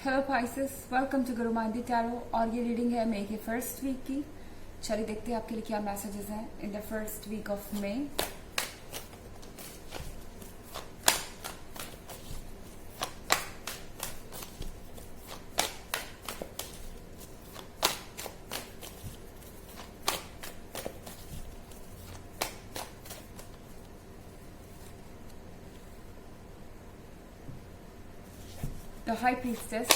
Hello Pisces, welcome to Guru माइंडी tarot. और ये reading है मई के फर्स्ट वीक की। चलिए देखते हैं आपके लिए क्या मैसेजेस हैं in the first week of May. The High Priestess,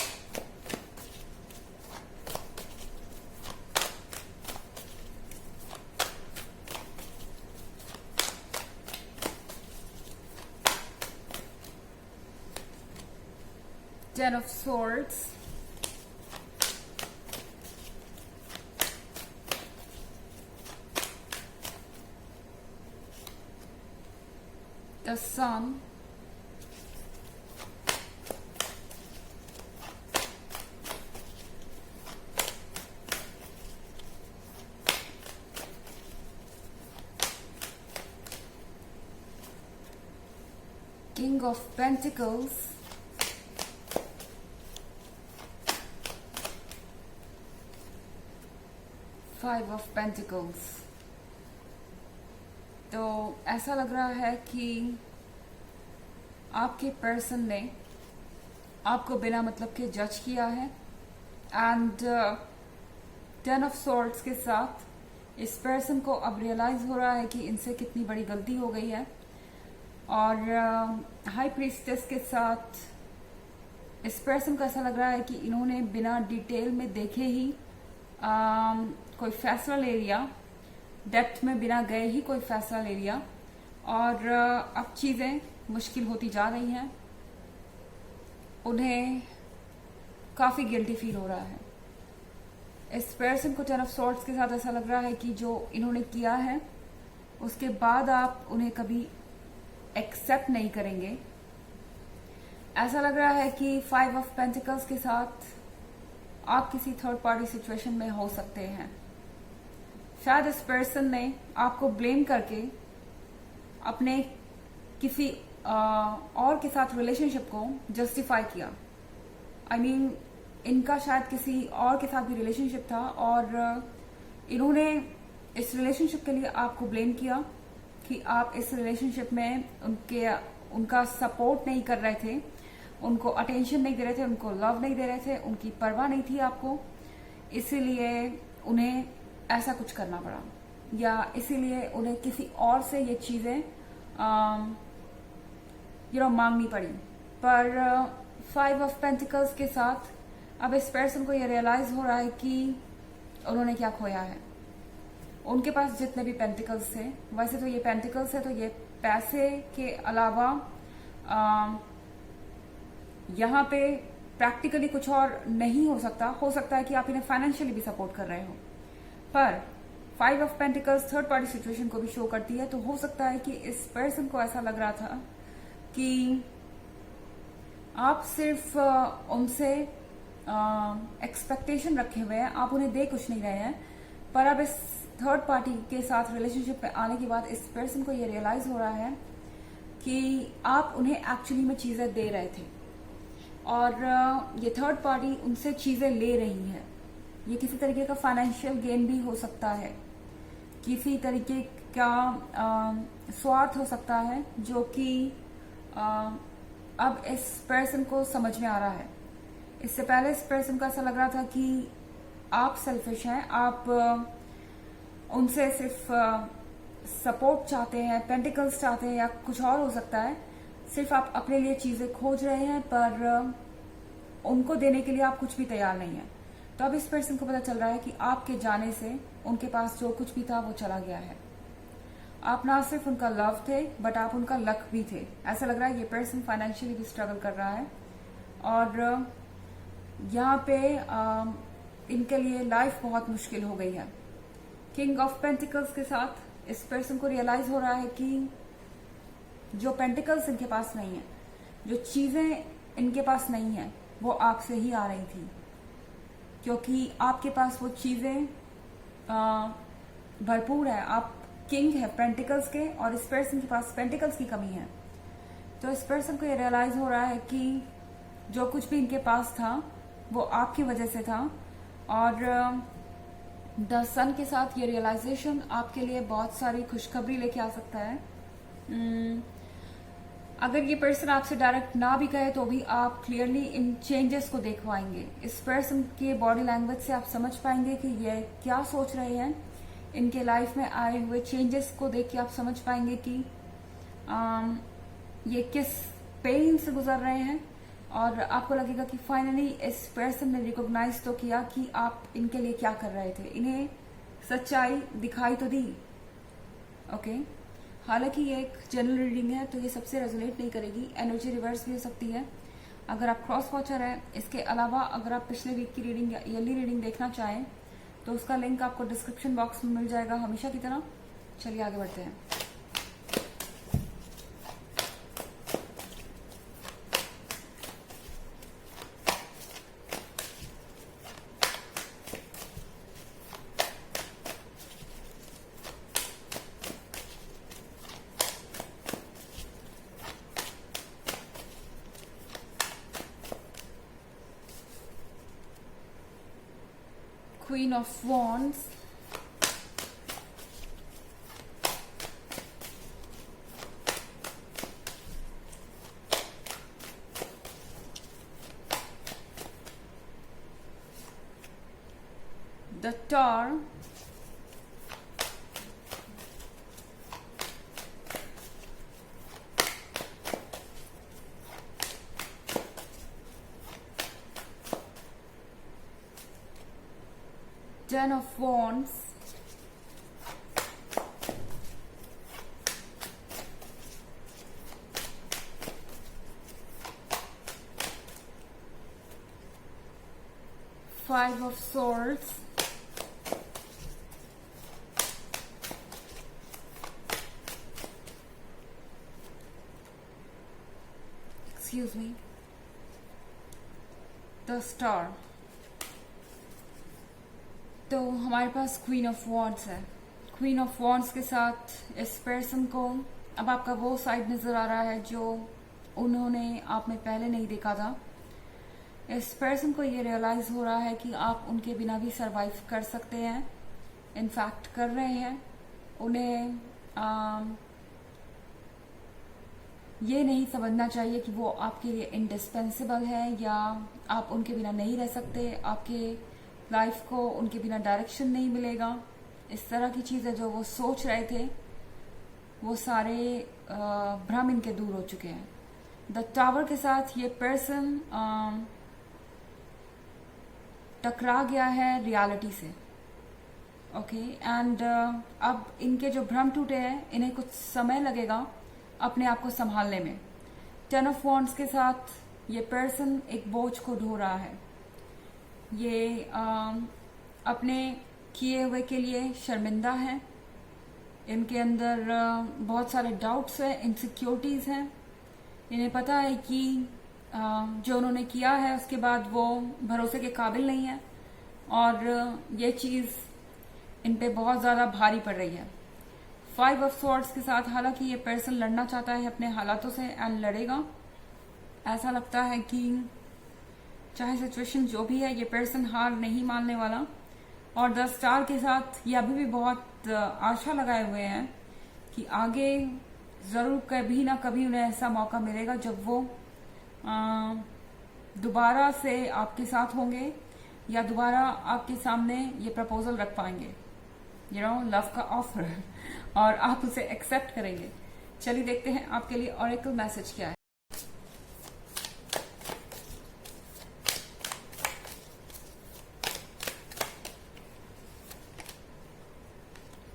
Ten of Swords, the Sun, King of Pentacles, Five of Pentacles। तो ऐसा लग रहा है कि आपके पर्सन ने आपको बिना मतलब के जज किया है। एंड टेन ऑफ सॉर्ड्स के साथ इस पर्सन को अब रियलाइज हो रहा है कि इनसे कितनी बड़ी गलती हो गई है। और हाई प्रीस्टेस के साथ इस पर्सन को ऐसा लग रहा है कि इन्होंने बिना डिटेल में देखे ही कोई फैसला ले लिया, डेप्थ में बिना गए ही कोई फैसला ले लिया। और अब चीज़ें मुश्किल होती जा रही हैं। उन्हें काफ़ी गिल्टी फील हो रहा है। इस पर्सन को टेन ऑफ सॉर्ड्स के साथ ऐसा लग रहा है कि जो इन्होंने किया है उसके बाद आप उन्हें कभी एक्सेप्ट नहीं करेंगे। ऐसा लग रहा है कि फाइव ऑफ पेंटिकल्स के साथ आप किसी थर्ड पार्टी सिचुएशन में हो सकते हैं। शायद इस पर्सन ने आपको ब्लेम करके अपने किसी और के साथ रिलेशनशिप को जस्टिफाई किया। आई मीन इनका शायद किसी और के साथ भी रिलेशनशिप था और इन्होंने इस रिलेशनशिप के लिए आपको ब्लेम किया कि आप इस रिलेशनशिप में उनका सपोर्ट नहीं कर रहे थे, उनको अटेंशन नहीं दे रहे थे, उनको लव नहीं दे रहे थे, उनकी परवाह नहीं थी आपको। इसीलिए उन्हें ऐसा कुछ करना पड़ा या इसीलिए उन्हें किसी और से ये चीज़ें मांगनी पड़ी। पर फाइव ऑफ पेंटिकल्स के साथ अब इस पर्सन को ये रियलाइज हो रहा है कि उन्होंने क्या खोया है। उनके पास जितने भी पेंटिकल्स थे, वैसे तो ये पेंटिकल्स है तो ये पैसे के अलावा यहाँ पे प्रैक्टिकली कुछ और नहीं हो सकता। हो सकता है कि आप इन्हें फाइनेंशियली भी सपोर्ट कर रहे हो, पर five of pentacles third party situation को भी शो करती है। तो हो सकता है कि इस पर्सन को ऐसा लग रहा था कि आप सिर्फ उनसे एक्सपेक्टेशन रखे हुए हैं, आप उन्हें दे कुछ नहीं रहे हैं। पर अब इस थर्ड पार्टी के साथ रिलेशनशिप में आने के बाद इस पर्सन को ये रियलाइज हो रहा है कि आप उन्हें एक्चुअली में चीजें दे रहे थे और ये थर्ड पार्टी उनसे चीजें ले रही है। ये किसी तरीके का फाइनेंशियल गेन भी हो सकता है, किसी तरीके का स्वार्थ हो सकता है जो कि अब इस पर्सन को समझ में आ रहा है। इससे पहले इस पर्सन को ऐसा लग रहा था कि आप सेल्फिश हैं, आप उनसे सिर्फ सपोर्ट चाहते हैं, पेंटिकल्स चाहते हैं या कुछ और हो सकता है। सिर्फ आप अपने लिए चीजें खोज रहे हैं पर उनको देने के लिए आप कुछ भी तैयार नहीं है। तो अब इस पर्सन को पता चल रहा है कि आपके जाने से उनके पास जो कुछ भी था वो चला गया है। आप ना सिर्फ उनका लव थे बट आप उनका लक भी थे। ऐसा लग रहा है ये पर्सन फाइनेंशियली भी स्ट्रगल कर रहा है और यहाँ पे इनके लिए लाइफ बहुत मुश्किल हो गई है। किंग ऑफ पेंटिकल्स के साथ इस पर्सन को रियलाइज हो रहा है कि जो पेंटिकल्स इनके पास नहीं है, जो चीजें इनके पास नहीं है, वो आपसे ही आ रही थी, क्योंकि आपके पास वो चीजें भरपूर है। आप किंग है पेंटिकल्स के और इस पर्सन के पास पेंटिकल्स की कमी है। तो इस पर्सन को ये रियलाइज हो रहा है कि जो कुछ भी इनके पास था वो आपकी वजह से था। और द सन के साथ ये रियलाइजेशन आपके लिए बहुत सारी खुशखबरी लेके आ सकता है। अगर ये पर्सन आपसे डायरेक्ट ना भी कहे तो भी आप क्लियरली इन चेंजेस को देख पाएंगे। इस पर्सन के बॉडी लैंग्वेज से आप समझ पाएंगे कि ये क्या सोच रहे हैं। इनके लाइफ में आए हुए चेंजेस को देख के आप समझ पाएंगे कि ये किस पेन से गुजर रहे हैं। और आपको लगेगा कि फाइनली इस पर्सन ने रिकॉग्नाइज तो किया कि आप इनके लिए क्या कर रहे थे, इन्हें सच्चाई दिखाई तो दी। ओके, हालांकि ये एक जनरल रीडिंग है तो ये सबसे रेजोनेट नहीं करेगी, एनर्जी रिवर्स भी हो सकती है। अगर आप क्रॉस वॉचर हैं, इसके अलावा अगर आप पिछले वीक की रीडिंग या ईयरली रीडिंग देखना चाहें तो उसका लिंक आपको डिस्क्रिप्शन बॉक्स में मिल जाएगा हमेशा की तरह। चलिए आगे बढ़ते हैं। Queen of Wands, the Tower, Ten of Wands, Five of Swords, excuse me, the Star। तो हमारे पास क्वीन ऑफ वॉन्ड्स है। क्वीन ऑफ वॉन्ड्स के साथ इस पर्सन को अब आपका वो साइड नजर आ रहा है जो उन्होंने आप में पहले नहीं देखा था। इस पर्सन को ये रियलाइज हो रहा है कि आप उनके बिना भी सरवाइव कर सकते हैं, इनफैक्ट कर रहे हैं। उन्हें ये नहीं समझना चाहिए कि वो आपके लिए इंडिस्पेंसिबल है या आप उनके बिना नहीं रह सकते, आपके लाइफ को उनके बिना डायरेक्शन नहीं मिलेगा। इस तरह की चीजें जो वो सोच रहे थे वो सारे भ्रम इनके दूर हो चुके हैं। द टावर के साथ ये पर्सन टकरा गया है रियलिटी से। ओके, एंड अब इनके जो भ्रम टूटे हैं इन्हें कुछ समय लगेगा अपने आप को संभालने में। टेन ऑफ वॉन्ड्स के साथ ये पर्सन एक बोझ को ढो रहा है। ये अपने किए हुए के लिए शर्मिंदा है। इनके अंदर बहुत सारे डाउट्स हैं, इनसिक्योरिटीज हैं। इन्हें पता है कि जो उन्होंने किया है उसके बाद वो भरोसे के काबिल नहीं है और ये चीज इन पे बहुत ज्यादा भारी पड़ रही है। फाइव ऑफ स्वॉर्ड्स के साथ हालांकि ये पर्सन लड़ना चाहता है अपने हालातों से एंड लड़ेगा। ऐसा लगता है कि चाहे सिचुएशन जो भी है ये पर्सन हार नहीं मानने वाला। और द स्टार के साथ ये अभी भी बहुत आशा लगाए हुए हैं कि आगे जरूर कभी ना कभी उन्हें ऐसा मौका मिलेगा जब वो दोबारा से आपके साथ होंगे या दोबारा आपके सामने ये प्रपोजल रख पाएंगे, लव का ऑफर, और आप उसे एक्सेप्ट करेंगे। चलिए देखते हैं आपके लिए ऑरेकल मैसेज क्या है।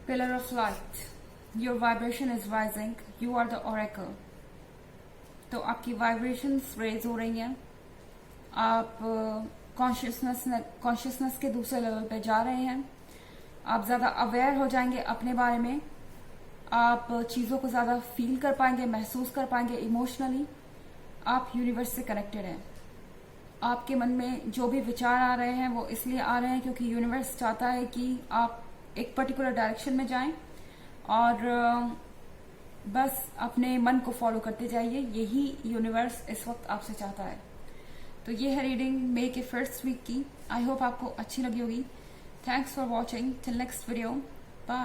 Pillar of light, your vibration is rising, you are the oracle। तो आपकी वाइब्रेशंस रेज हो रही हैं, आप कॉन्शियसनेस के दूसरे लेवल पे जा रहे हैं, आप ज्यादा अवेयर हो जाएंगे अपने बारे में, आप चीजों को ज्यादा फील कर पाएंगे, महसूस कर पाएंगे इमोशनली। आप यूनिवर्स से कनेक्टेड हैं। आपके मन में जो भी विचार आ रहे हैं वो इसलिए आ रहे हैं क्योंकि यूनिवर्स चाहता है कि आप एक पर्टिकुलर डायरेक्शन में जाएं और बस अपने मन को फॉलो करते जाइए। यही यूनिवर्स इस वक्त आपसे चाहता है। तो ये है रीडिंग मई के फर्स्ट वीक की। आई होप आपको अच्छी लगी होगी। Thanks for watching. Till next video. Bye.